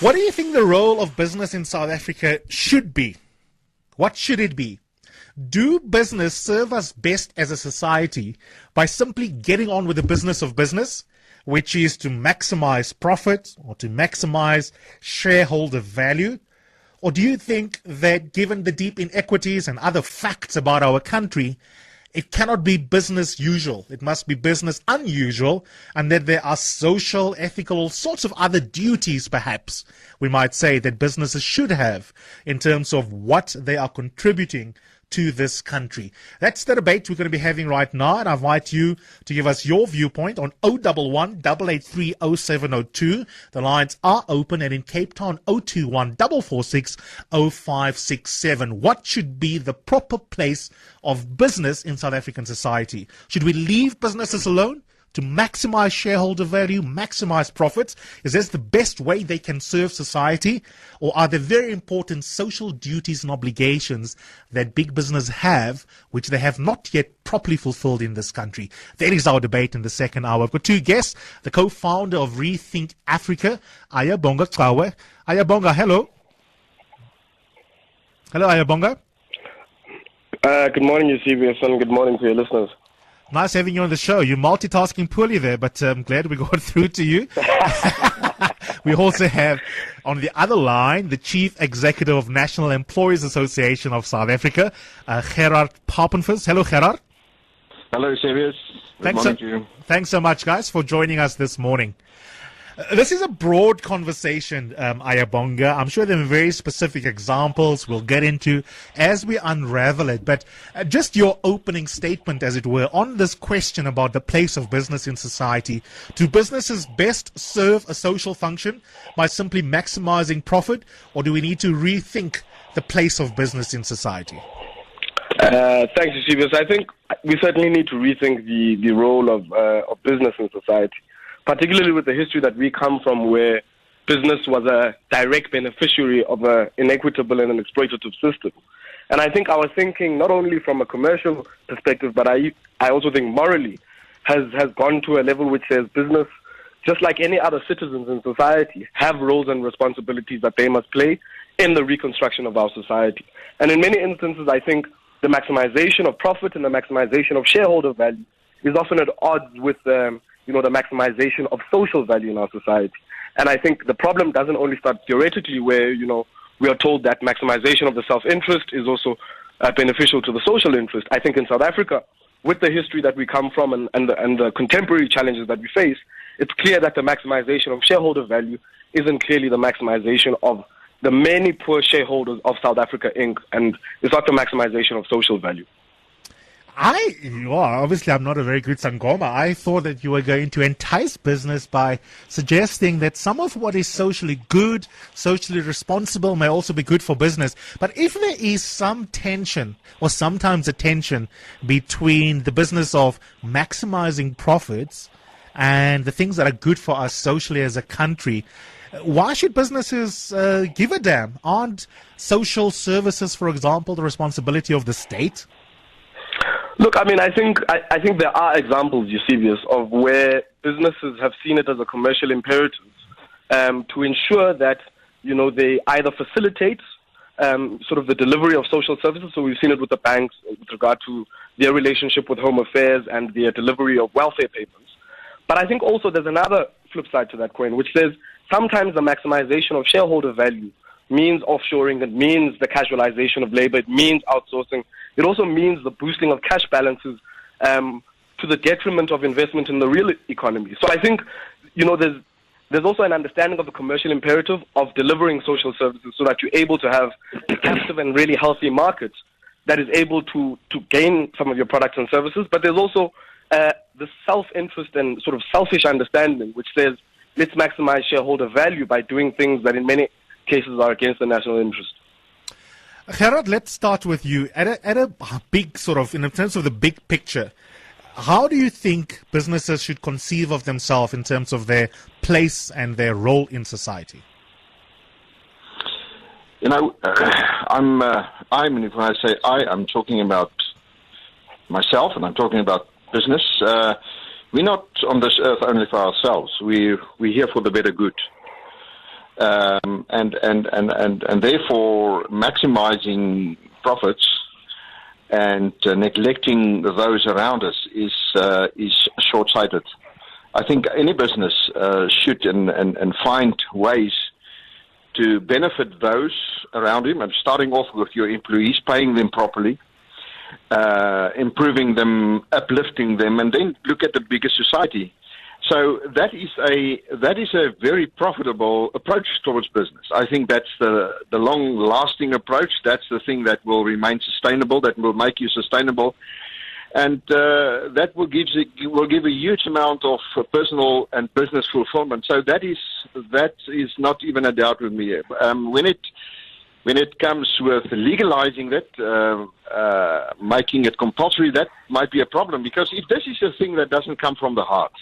What do you think the role of business in South Africa should be? What should it be? Do business serve us best as a society by simply getting on with the business of business, which is to maximize profit or to maximize shareholder value? Or do you think that given the deep inequities and other facts about our country, it cannot be business usual? It must be business unusual, and that there are social, ethical, all sorts of other duties, perhaps, we might say, that businesses should have in terms of what they are contributing to this country. That's the debate we're going to be having right now, and I invite you to give us your viewpoint on 011 883 0702. The lines are open, and in Cape Town 021 446 0567. What should be the proper place of business in South African society? Should we leave businesses alone to maximize shareholder value, maximize profits? Is this the best way they can serve society? Or are there very important social duties and obligations that big business have, which they have not yet properly fulfilled in this country? That is our debate in the second hour. I've got two guests, the co-founder of Rethink Africa, Ayabonga Cawe. Ayabonga, hello. Hello, Ayabonga. Good morning, Eusebius, and good morning to your listeners. Nice having you on the show. You're multitasking poorly there, but I'm glad we got through to you. We also have on the other line the Chief Executive of National Employees Association of South Africa, Gerhard Papenfus. Hello, Gerhard. Hello, Eusebius. Good morning to you. Thanks so much, guys, for joining us this morning. This is a broad conversation, Ayabonga. I'm sure there are very specific examples we'll get into as we unravel it. But just your opening statement, as it were, on this question about the place of business in society. Do businesses best serve a social function by simply maximizing profit, or do we need to rethink the place of business in society? Thanks, Eusebius. I think we certainly need to rethink the role of business in society, particularly with the history that we come from, where business was a direct beneficiary of an inequitable and an exploitative system. And I think our thinking, not only from a commercial perspective, but I also think morally, has gone to a level which says business, just like any other citizens in society, have roles and responsibilities that they must play in the reconstruction of our society. And in many instances, I think the maximization of profit and the maximization of shareholder value is often at odds with the maximization of social value in our society. And I think the problem doesn't only start theoretically, where, we are told that maximization of the self-interest is also beneficial to the social interest. I think in South Africa, with the history that we come from and the contemporary challenges that we face, it's clear that the maximization of shareholder value isn't clearly the maximization of the many poor shareholders of South Africa Inc., and it's not the maximization of social value. Obviously I'm not a very good Sangoma. I thought that you were going to entice business by suggesting that some of what is socially good, socially responsible may also be good for business. But if there is some tension, or sometimes a tension, between the business of maximizing profits and the things that are good for us socially as a country, why should businesses give a damn? Aren't social services, for example, the responsibility of the state? Look, I mean, I think there are examples, Eusebius, of where businesses have seen it as a commercial imperative to ensure that, they either facilitate sort of the delivery of social services. So we've seen it with the banks with regard to their relationship with Home Affairs and their delivery of welfare payments. But I think also there's another flip side to that coin, which says sometimes the maximization of shareholder value means offshoring, it means the casualization of labor, it means outsourcing. It also means the boosting of cash balances to the detriment of investment in the real economy. So I think, there's also an understanding of the commercial imperative of delivering social services so that you're able to have active and really healthy markets that is able to gain some of your products and services. But there's also the self-interest and sort of selfish understanding, which says, let's maximize shareholder value by doing things that in many cases are against the national interest. Gerhard, let's start with you. At a big sort of, in terms of the big picture, how do you think businesses should conceive of themselves in terms of their place and their role in society? When I say I'm talking about myself, and I'm talking about business. We're not on this earth only for ourselves. We're here for the better good. and therefore maximizing profits and neglecting those around us is short-sighted. I think any business should and find ways to benefit those around him. I'm starting off with your employees, paying them properly, improving them, uplifting them, and then look at the bigger society. So that is a very profitable approach towards business. I think that's the long-lasting approach. That's the thing that will remain sustainable, that will make you sustainable, and that will give a huge amount of personal and business fulfillment. So that is not even a doubt with me. When it comes with legalizing that, making it compulsory, that might be a problem, because if this is a thing that doesn't come from the heart,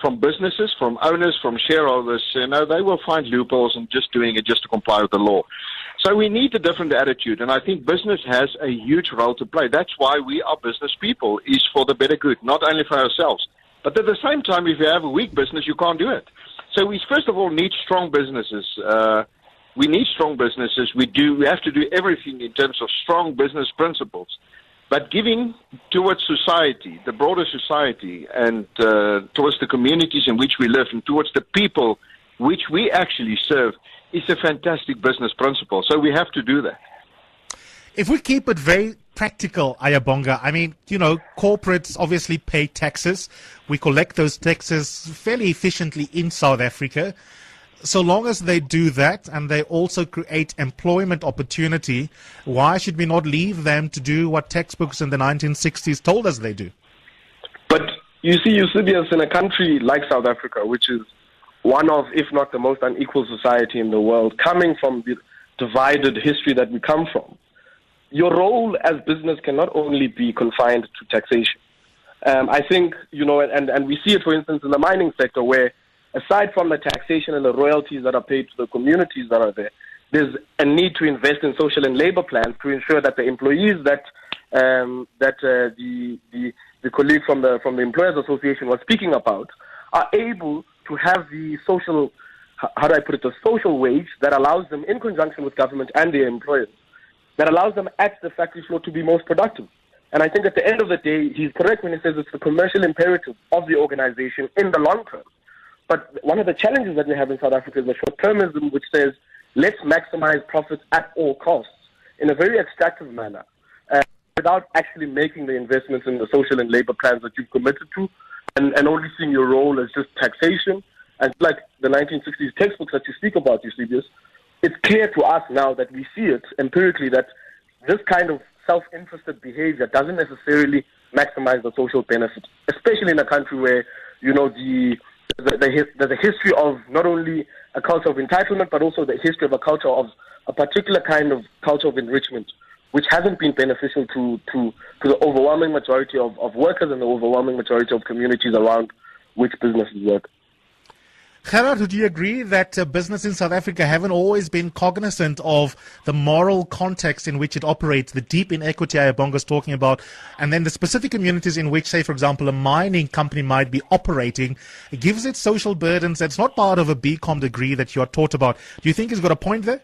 from businesses, from owners, from shareholders, they will find loopholes and just doing it just to comply with the law. So we need a different attitude, and I think business has a huge role to play. That's why we are business people, is for the better good, not only for ourselves. But at the same time, if you have a weak business, you can't do it. So we first of all need strong businesses. We need strong businesses. We have to do everything in terms of strong business principles. But giving towards society, the broader society, and towards the communities in which we live, and towards the people which we actually serve, is a fantastic business principle. So we have to do that. If we keep it very practical, Ayabonga, I mean, corporates obviously pay taxes. We collect those taxes fairly efficiently in South Africa. So long as they do that and they also create employment opportunity, why should we not leave them to do what textbooks in the 1960s told us they do? But you see, Eusebius, in a country like South Africa, which is one of, if not the most unequal society in the world, coming from the divided history that we come from, your role as business cannot only be confined to taxation. I think, and we see it, for instance, in the mining sector, where aside from the taxation and the royalties that are paid to the communities that are there, there's a need to invest in social and labor plans to ensure that the employees that the colleague from the Employers Association was speaking about are able to have the social, the social wage that allows them, in conjunction with government and their employers, that allows them at the factory floor to be most productive. And I think at the end of the day, he's correct when he says it's the commercial imperative of the organization in the long term. But one of the challenges that we have in South Africa is the short-termism, which says, let's maximize profits at all costs in a very extractive manner, without actually making the investments in the social and labor plans that you've committed to, and only seeing your role as just taxation. And like the 1960s textbooks that you speak about, Eusebius, it's clear to us now that we see it empirically that this kind of self-interested behavior doesn't necessarily maximize the social benefit, especially in a country where, there's a history of not only a culture of entitlement, but also the history of a culture of a particular kind of culture of enrichment, which hasn't been beneficial to the overwhelming majority of workers and the overwhelming majority of communities around which businesses work. Gerhard, do you agree that business in South Africa haven't always been cognizant of the moral context in which it operates, the deep inequity Ayabonga is talking about, and then the specific communities in which, say, for example, a mining company might be operating? It gives it social burdens that's not part of a BCom degree that you are taught about. Do you think he's got a point there?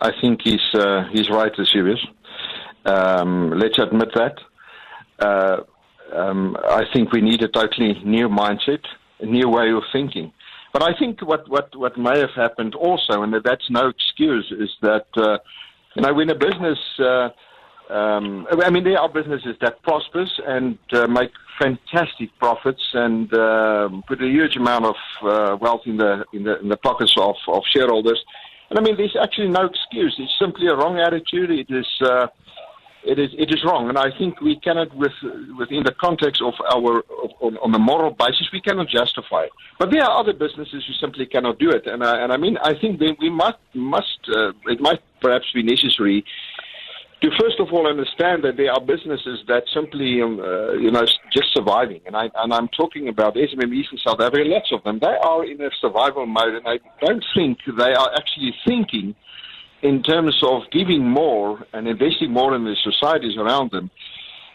I think he's right, Eusebius. Let's admit that. I think we need a totally new mindset, a new way of thinking. But I think what may have happened also, and that's no excuse, is that, when a business, there are businesses that prospers and make fantastic profits and put a huge amount of wealth in the pockets of shareholders. And there's actually no excuse. It's simply a wrong attitude. It is wrong, and I think we cannot, within the context of on the moral basis, we cannot justify it. But there are other businesses who simply cannot do it, and I think that we it might perhaps be necessary to first of all understand that there are businesses that simply just surviving, and I'm talking about SMMEs in South Africa. Lots of them, they are in a survival mode, and I don't think they are actually thinking in terms of giving more and investing more in the societies around them.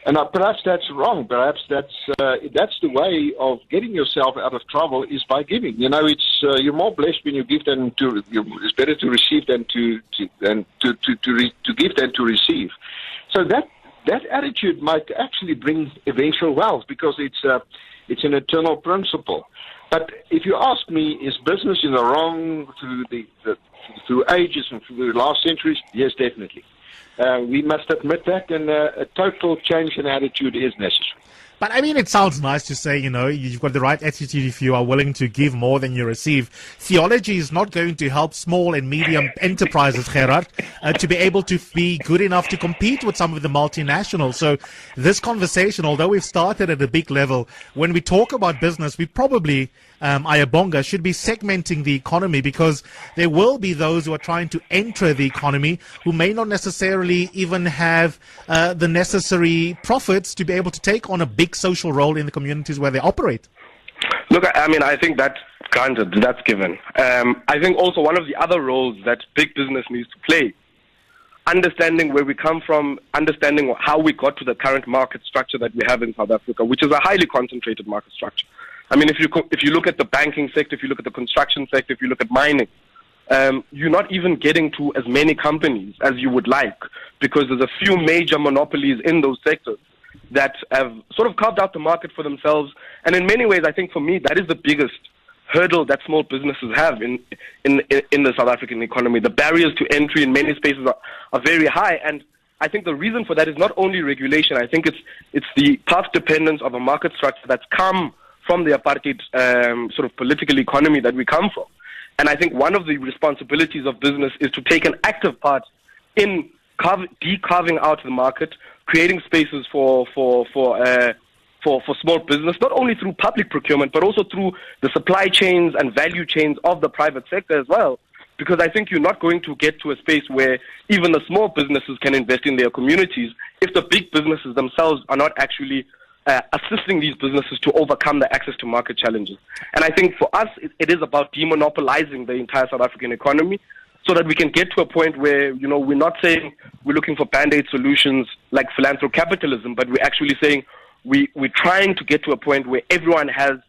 And perhaps that's wrong. Perhaps that's the way of getting yourself out of trouble is by giving. You know, it's you're more blessed when you give than to. It's better to receive than to give than to receive. So that attitude might actually bring eventual wealth because it's an eternal principle. But if you ask me, is business in the wrong through ages and through the last centuries? Yes, definitely. We must admit that, and a total change in attitude is necessary. But I mean, it sounds nice to say, you've got the right attitude if you are willing to give more than you receive. Theology is not going to help small and medium enterprises, Gerhard, to be able to be good enough to compete with some of the multinationals. So this conversation, although we've started at a big level, when we talk about business, we probably, Ayabonga, should be segmenting the economy, because there will be those who are trying to enter the economy who may not necessarily even have the necessary profits to be able to take on a big social role in the communities where they operate. Look, I mean, I think that's granted, that's given. I think also one of the other roles that big business needs to play, understanding where we come from, understanding how we got to the current market structure that we have in South Africa, which is a highly concentrated market structure. I mean, if you look at the banking sector, if you look at the construction sector, if you look at mining, you're not even getting to as many companies as you would like, because there's a few major monopolies in those sectors that have sort of carved out the market for themselves. And in many ways, I think for me, that is the biggest hurdle that small businesses have in the South African economy. The barriers to entry in many spaces are very high. And I think the reason for that is not only regulation. I think it's the path dependence of a market structure that's come from the apartheid sort of political economy that we come from. And I think one of the responsibilities of business is to take an active part in decarving out the market, creating spaces for small business, not only through public procurement, but also through the supply chains and value chains of the private sector as well. Because I think you're not going to get to a space where even the small businesses can invest in their communities if the big businesses themselves are not actually assisting these businesses to overcome the access to market challenges. And I think for us, it is about demonopolizing the entire South African economy, so that we can get to a point where, we're not saying we're looking for band-aid solutions like philanthrocapitalism, but we're actually saying we're trying to get to a point where everyone has,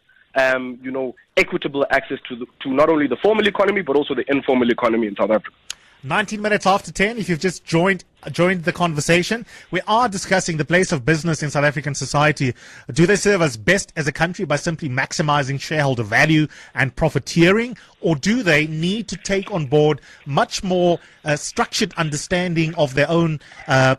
equitable access to not only the formal economy, but also the informal economy in South Africa. 19 minutes after 10, if you've just joined the conversation, we are discussing the place of business in South African society. Do they serve us best as a country by simply maximizing shareholder value and profiteering, or do they need to take on board much more structured understanding of their own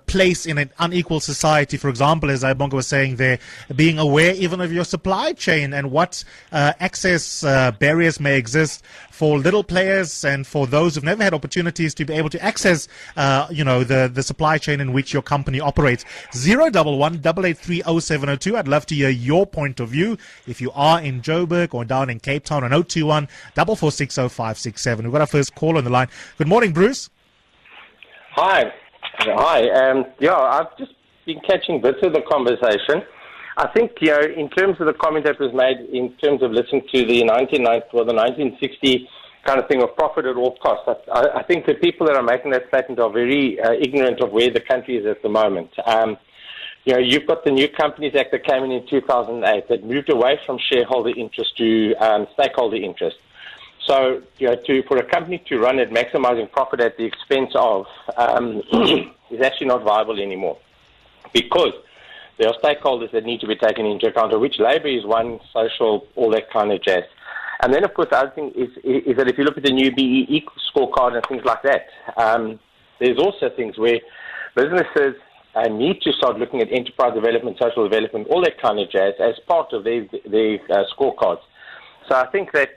place in an unequal society? For example, as Ayabonga was saying there, being aware even of your supply chain and what access barriers may exist for little players and for those who've never had opportunities to be able to access, the supply chain in which your company operates. 011-883-0702. I'd love to hear your point of view if you are in Joburg or down in Cape Town on 021-446-0567. We've got our first call on the line. Good morning, Bruce. Hi. I've just been catching bits of the conversation. I think, in terms of the comment that was made in terms of listening to the 1990 or the 1960 kind of thing of profit at all costs, I think the people that are making that statement are very ignorant of where the country is at the moment. You've got the New Companies Act that came in 2008 that moved away from shareholder interest to stakeholder interest. So, for a company to run at maximizing profit at the expense of is actually not viable anymore, because there are stakeholders that need to be taken into account, of which labour is one, social, all that kind of jazz. And then, of course, the other thing is that if you look at the new BEE scorecard and things like that, there's also things where businesses need to start looking at enterprise development, social development, all that kind of jazz as part of their scorecards. So I think that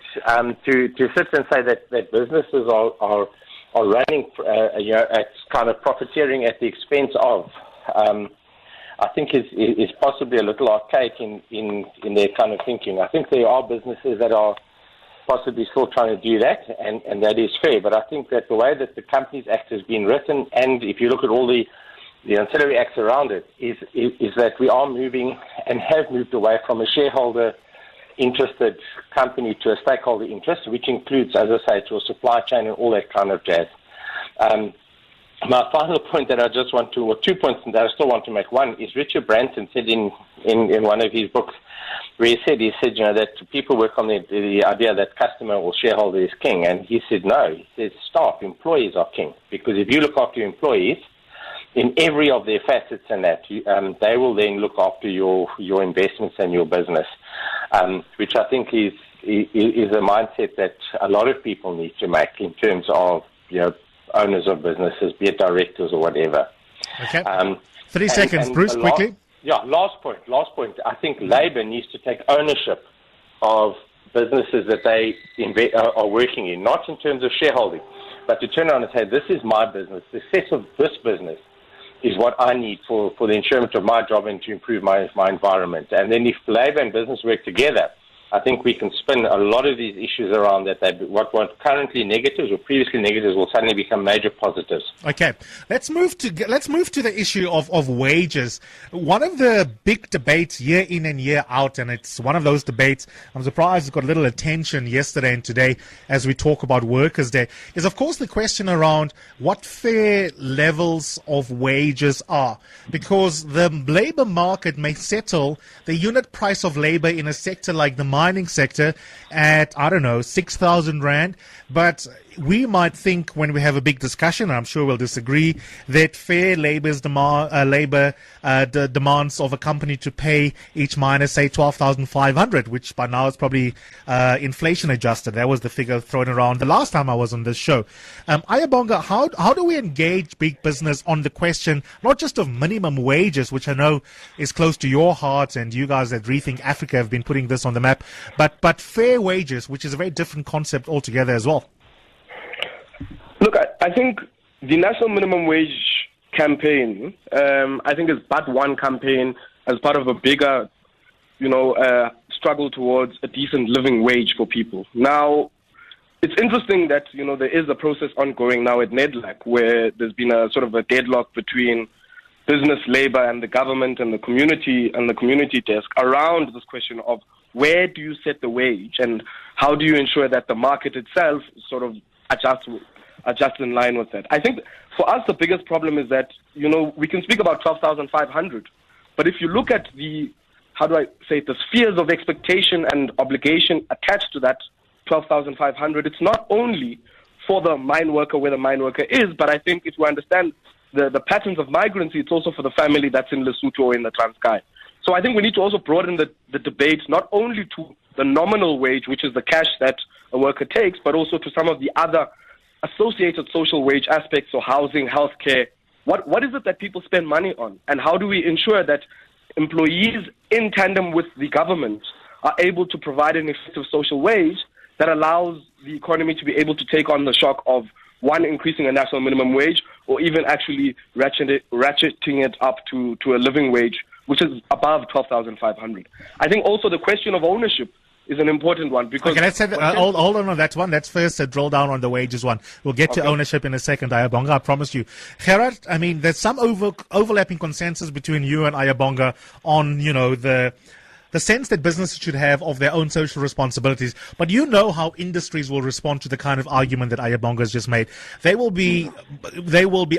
to sit and say that businesses are running at kind of profiteering at the expense of, I think is possibly a little archaic in their kind of thinking. I think there are businesses that are possibly still trying to do that, and that is fair. But I think that the way that the Companies Act has been written, and if you look at all the ancillary acts around it, is that we are moving and have moved away from a shareholder-interested company to a stakeholder interest, which includes, as I say, to a supply chain and all that kind of jazz. my final point that I just want to, or 2 points that I still want to make. One is Richard Branson said in one of his books, where he said, that people work on the idea that customer or shareholder is king. And he said, no, he said, staff, employees are king. Because if you look after your employees, in every of their facets and that, they will then look after your investments and your business, which I think is a mindset that a lot of people need to make in terms of, owners of businesses, be it directors or whatever. Okay. 3 seconds, Bruce, quickly. Last point. I think Labour needs to take ownership of businesses that they are working in, not in terms of shareholding, but to turn around and say, this is my business. The success of this business is what I need for the ensuring of my job and to improve my environment. And then if Labour and business work together, I think we can spin a lot of these issues around that what were currently negatives or previously negatives will suddenly become major positives. Okay, let's move to the issue of wages. One of the big debates year in and year out, and it's one of those debates I'm surprised it got little attention yesterday and today as we talk about Workers' Day, is of course the question around what fair levels of wages are, because the labour market may settle the unit price of labour in a sector like the mining sector at, 6,000 Rand. But we might think when we have a big discussion, I'm sure we'll disagree, that fair labour's the demands of a company to pay each miner, say, 12,500, which by now is probably inflation adjusted. That was the figure thrown around the last time I was on this show. Ayabonga, how do we engage big business on the question, not just of minimum wages, which I know is close to your heart, and you guys at Rethink Africa have been putting this on the map, but fair wages, which is a very different concept altogether as well? Look, I think the national minimum wage campaign, I think is but one campaign as part of a bigger, struggle towards a decent living wage for people. Now, it's interesting that, there is a process ongoing now at NEDLAC where there's been a sort of a deadlock between business, labor, and the government and the community desk around this question of where do you set the wage and how do you ensure that the market itself sort of adjusts in line with that. I think for us the biggest problem is that, we can speak about 12,500, but if you look at the spheres of expectation and obligation attached to that 12,500, it's not only for the mine worker where the mine worker is, but I think if you understand the patterns of migrancy, it's also for the family that's in Lesotho or in the Transkei. So I think we need to also broaden the debate not only to the nominal wage, which is the cash that a worker takes, but also to some of the other associated social wage aspects, so housing, healthcare. What is it that people spend money on? And how do we ensure that employees in tandem with the government are able to provide an effective social wage that allows the economy to be able to take on the shock of, one, increasing a national minimum wage, or even actually ratcheting it up to a living wage, which is above 12,500. I think also the question of ownership is an important one. Because okay, let's hold on that one. Let's first drill down on the wages one. We'll get to ownership in a second, Ayabonga, I promise you. Gerhard, there's some overlapping consensus between you and Ayabonga on, the sense that businesses should have of their own social responsibilities. But you know how industries will respond to the kind of argument that Ayabonga has just made. They will be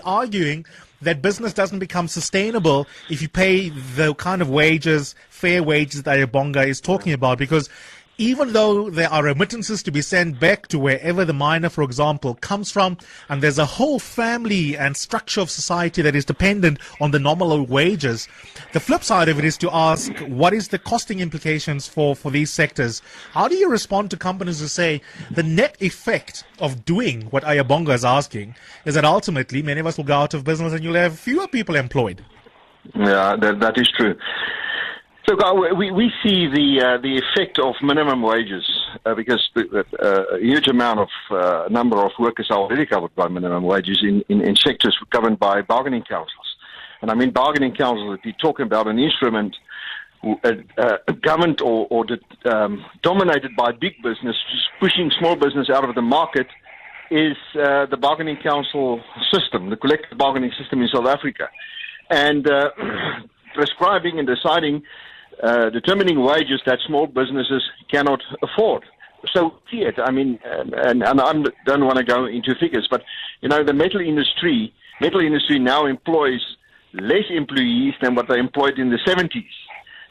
arguing that business doesn't become sustainable if you pay the kind of wages, fair wages that Ayabonga is talking about, because even though there are remittances to be sent back to wherever the miner, for example, comes from, and there's a whole family and structure of society that is dependent on the nominal wages, the flip side of it is to ask, what is the costing implications for these sectors? How do you respond to companies who say the net effect of doing what Ayabonga is asking is that ultimately many of us will go out of business and you'll have fewer people employed? Yeah, that is true. So we see the effect of minimum wages because a huge amount of number of workers are already covered by minimum wages in sectors governed by bargaining councils. And I mean bargaining councils, if you're talking about an instrument governed or dominated by big business, just pushing small business out of the market, is the bargaining council system, the collective bargaining system in South Africa. And prescribing and deciding determining wages that small businesses cannot afford. So see it. I mean, and I don't want to go into figures, but the metal industry metal industry now employs less employees than what they employed in the 70s.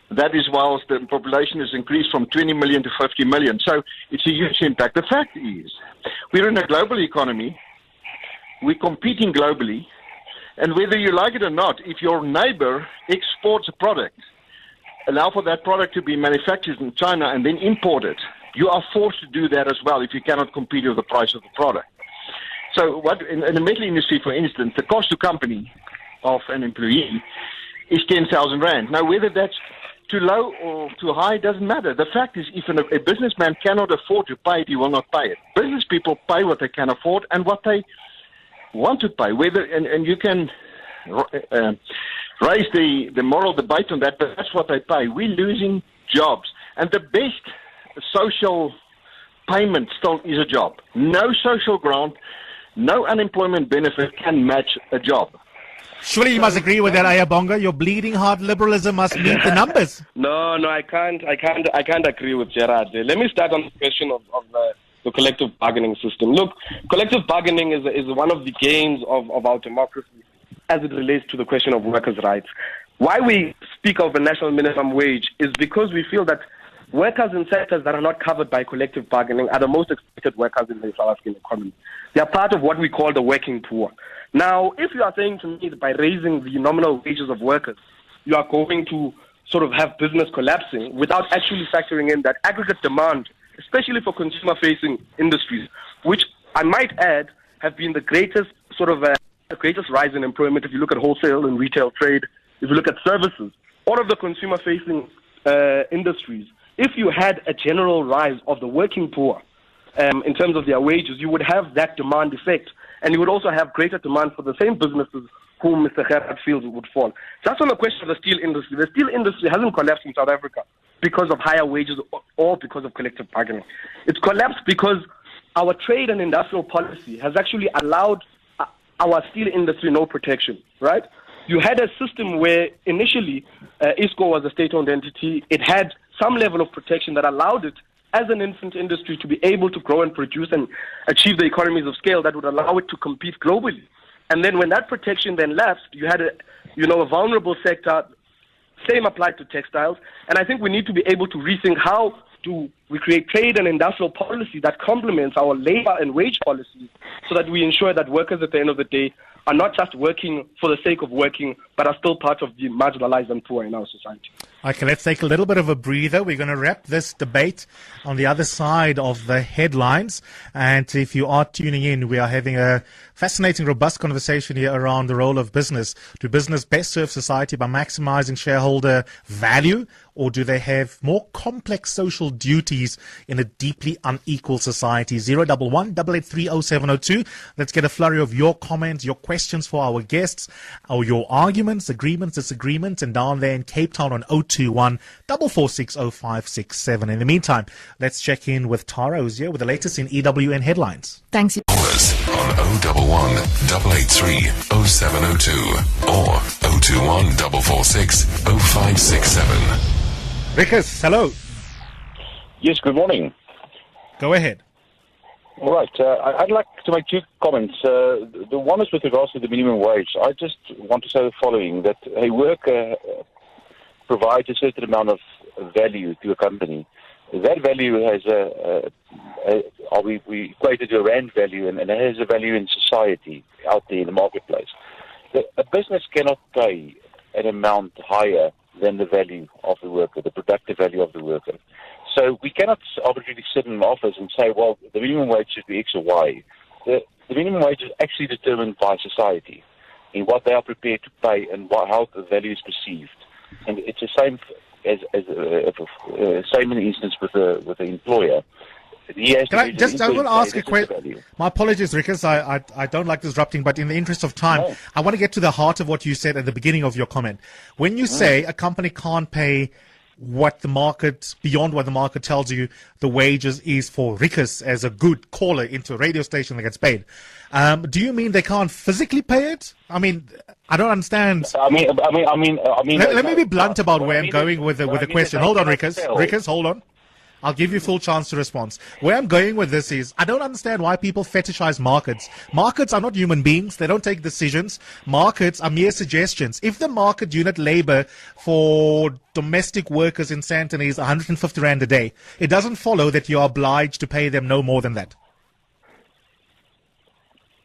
That is whilst the population has increased from 20 million to 50 million. So it's a huge impact. The fact is, we're in a global economy. We're competing globally. And whether you like it or not, if your neighbor exports a product, allow for that product to be manufactured in China and then imported, you are forced to do that as well if you cannot compete with the price of the product. So what in the metal industry, for instance, the cost to company of an employee is 10,000 rand. Now, whether that's too low or too high doesn't matter. The fact is, if a businessman cannot afford to pay it, he will not pay it. Business people pay what they can afford and what they want to pay. Whether and you can raise the moral debate on that, but that's what they pay. We're losing jobs, and the best social payment still is a job. No social grant, no unemployment benefit can match a job. Surely you must agree with that, Ayabonga. Your bleeding heart liberalism must meet the numbers. No, I can't agree with Gerhard. Let me start on the question of the collective bargaining system. Look, collective bargaining is one of the gains of our democracy as it relates to the question of workers' rights. Why we speak of a national minimum wage is because we feel that workers in sectors that are not covered by collective bargaining are the most exploited workers in the South African economy. They are part of what we call the working poor. Now, if you are saying to me that by raising the nominal wages of workers, you are going to sort of have business collapsing without actually factoring in that aggregate demand, especially for consumer-facing industries, which I might add have been the greatest the greatest rise in employment if you look at wholesale and retail trade, if you look at services, all of the consumer-facing industries. If you had a general rise of the working poor in terms of their wages, you would have that demand effect. And you would also have greater demand for the same businesses whom Mr. Gerhard feels would fall. Just on the question of the steel industry, the steel industry hasn't collapsed in South Africa because of higher wages or because of collective bargaining. It's collapsed because our trade and industrial policy has actually allowed our steel industry no protection, right? You had a system where initially ISCO was a state-owned entity. It had some level of protection that allowed it as an infant industry to be able to grow and produce and achieve the economies of scale that would allow it to compete globally. And then when that protection then lapsed, you had a vulnerable sector. Same applied to textiles. And I think we need to be able to rethink how do we create trade and industrial policy that complements our labor and wage policies so that we ensure that workers at the end of the day are not just working for the sake of working, but are still part of the marginalized and poor in our society. Okay, let's take a little bit of a breather. We're going to wrap this debate on the other side of the headlines. And if you are tuning in, we are having a fascinating, robust conversation here around the role of business. Do business best serve society by maximizing shareholder value, or do they have more complex social duties in a deeply unequal society? 011-883-0702. Let's get a flurry of your comments, your questions for our guests, or your arguments, agreements, disagreements, and down there in Cape Town on 021-446-0567. In the meantime, let's check in with Tara, who's here with the latest in EWN headlines. Thanks. Call us on 011-883-0702 or 021-446-0567. Rikus, hello. Yes, good morning. Go ahead. All right. I'd like to make two comments. The one is with regards to the minimum wage. I just want to say the following, that a worker provides a certain amount of value to a company. That value has we equate it to a rand value, and it has a value in society out there in the marketplace. A business cannot pay an amount higher than the value of the worker, the productive value of the worker. So we cannot arbitrarily sit in an office and say, well, the minimum wage should be X or Y. The minimum wage is actually determined by society in what they are prepared to pay and how the value is perceived. And it's the same same in the instance with the employer. I will ask a question. My apologies, Rikus. I don't like disrupting, but in the interest of time, I want to get to the heart of what you said at the beginning of your comment. When you say a company can't pay beyond what the market tells you the wages is for Rikus as a good caller into a radio station that gets paid, do you mean they can't physically pay it? I mean, I don't understand. I mean. Let me be blunt about where I'm going with the question. Hold on, Rikus. Rikus, hold on. I'll give you full chance to respond. Where I'm going with this is, I don't understand why people fetishize markets. Markets are not human beings. They don't take decisions. Markets are mere suggestions. If the market unit labor for domestic workers in Sandton is 150 Rand a day, it doesn't follow that you are obliged to pay them no more than that.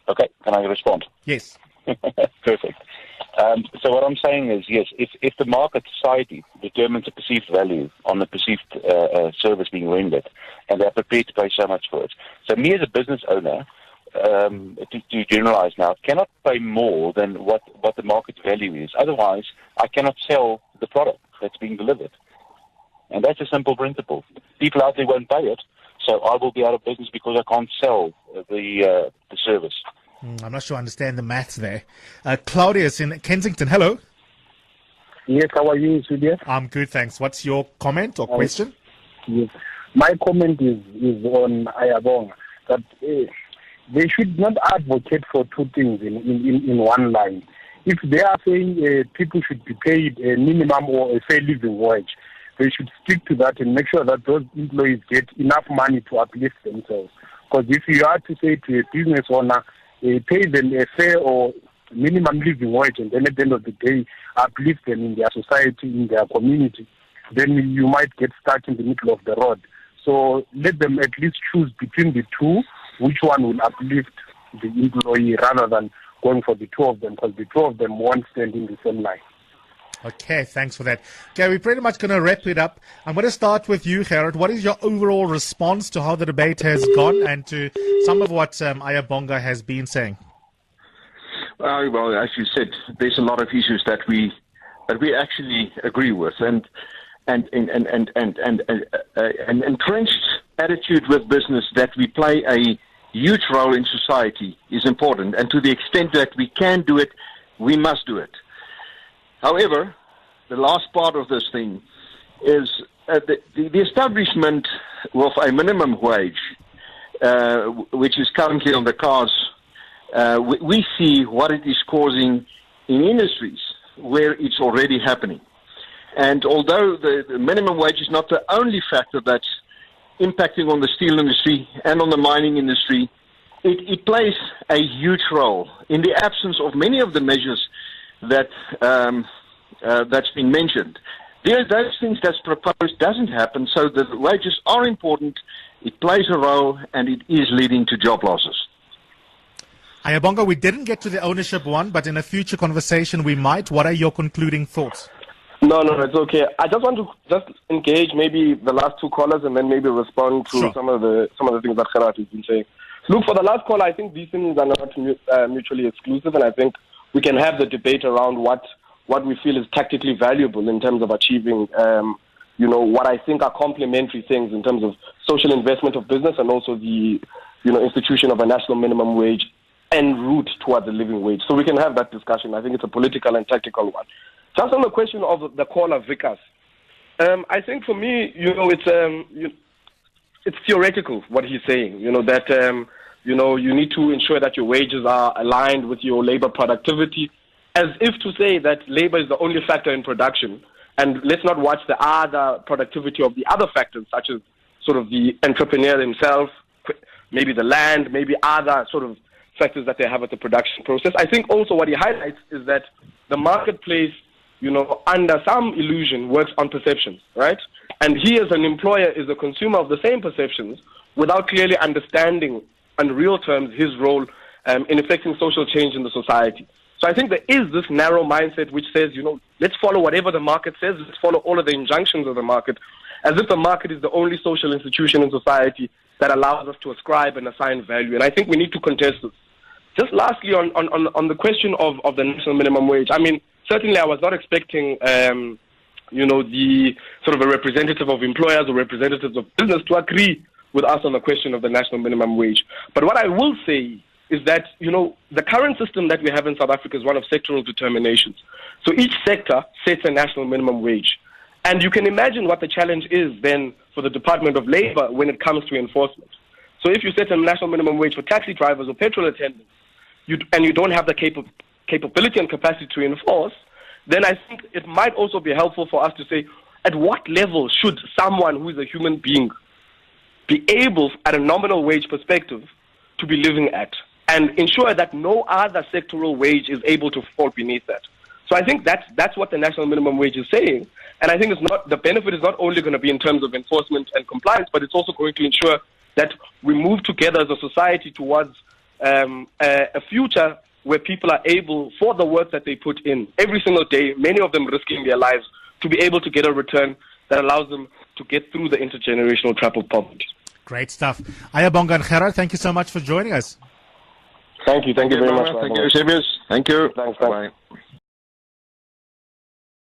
Okay, can I respond? Yes. Perfect. So what I'm saying is, yes, if the market society determines a perceived value on the perceived service being rendered, and they're prepared to pay so much for it. So me as a business owner, to generalize now, cannot pay more than what the market value is. Otherwise, I cannot sell the product that's being delivered. And that's a simple principle. People out there won't pay it, so I will be out of business because I can't sell the service. I'm not sure I understand the maths there. Claudius in Kensington, hello. Yes, how are you, Eusebius? I'm good, thanks. What's your comment or question? Yes. My comment is on Ayabonga, that they should not advocate for two things in one line. If they are saying people should be paid a minimum or a fair living wage, they should stick to that and make sure that those employees get enough money to uplift themselves. Because if you are to say to a business owner, pay them a fair or minimum living wage, and then at the end of the day, uplift them in their society, in their community, then you might get stuck in the middle of the road. So let them at least choose between the two, which one will uplift the employee rather than going for the two of them, because the two of them won't stand in the same line. Okay, thanks for that. Okay, we're pretty much going to wrap it up. I'm going to start with you, Gerhard. What is your overall response to how the debate has gone and to some of what Ayabonga has been saying? Well, as you said, there's a lot of issues that we actually agree with, and an entrenched attitude with business that we play a huge role in society is important, and to the extent that we can do it, we must do it. However, the last part of this thing is the establishment of a minimum wage, which is currently on the cards. We see what it is causing in industries where it's already happening. And although the minimum wage is not the only factor that's impacting on the steel industry and on the mining industry, it plays a huge role in the absence of many of the measures that that's been mentioned. Those things that's proposed doesn't happen, so the wages are important, it plays a role, and it is leading to job losses. Ayabonga, we didn't get to the ownership one, but in a future conversation we might. What are your concluding thoughts? No, it's okay. I just want to engage maybe the last two callers and then maybe respond to some of the things that Gerhard has been saying. Look, for the last caller, I think these things are not mutually exclusive, and I think we can have the debate around what we feel is tactically valuable in terms of achieving, what I think are complementary things in terms of social investment of business and also the, institution of a national minimum wage en route towards a living wage. So we can have that discussion. I think it's a political and tactical one. Just on the question of the caller, Vikas, I think for me, it's theoretical what he's saying. That you need to ensure that your wages are aligned with your labor productivity, as if to say that labor is the only factor in production, and let's not watch the other productivity of the other factors, such as sort of the entrepreneur himself, maybe the land, maybe other sort of factors that they have at the production process. I think also what he highlights is that the marketplace, under some illusion, works on perceptions, right? And he as an employer is a consumer of the same perceptions without clearly understanding in real terms his role in effecting social change in the society. So I think there is this narrow mindset which says, let's follow whatever the market says, let's follow all of the injunctions of the market, as if the market is the only social institution in society that allows us to ascribe and assign value. And I think we need to contest this. Just lastly, on the question of the national minimum wage, I mean, certainly I was not expecting, the sort of a representative of employers or representatives of business to agree with us on the question of the national minimum wage. But what I will say is that, the current system that we have in South Africa is one of sectoral determinations. So each sector sets a national minimum wage. And you can imagine what the challenge is then for the Department of Labor when it comes to enforcement. So if you set a national minimum wage for taxi drivers or petrol attendants, and you don't have the capability and capacity to enforce, then I think it might also be helpful for us to say, at what level should someone who is a human being be able, at a nominal wage perspective, to be living at, and ensure that no other sectoral wage is able to fall beneath that. So I think that's what the national minimum wage is saying, and I think the benefit is not only going to be in terms of enforcement and compliance, but it's also going to ensure that we move together as a society towards a future where people are able, for the work that they put in every single day, many of them risking their lives, to be able to get a return that allows them to get through the intergenerational trap of poverty. Great stuff. Ayabonga and Gerhard, thank you so much for joining us. Thank you very much. Thank you, Eusebius. Thank you. Thanks. Bye.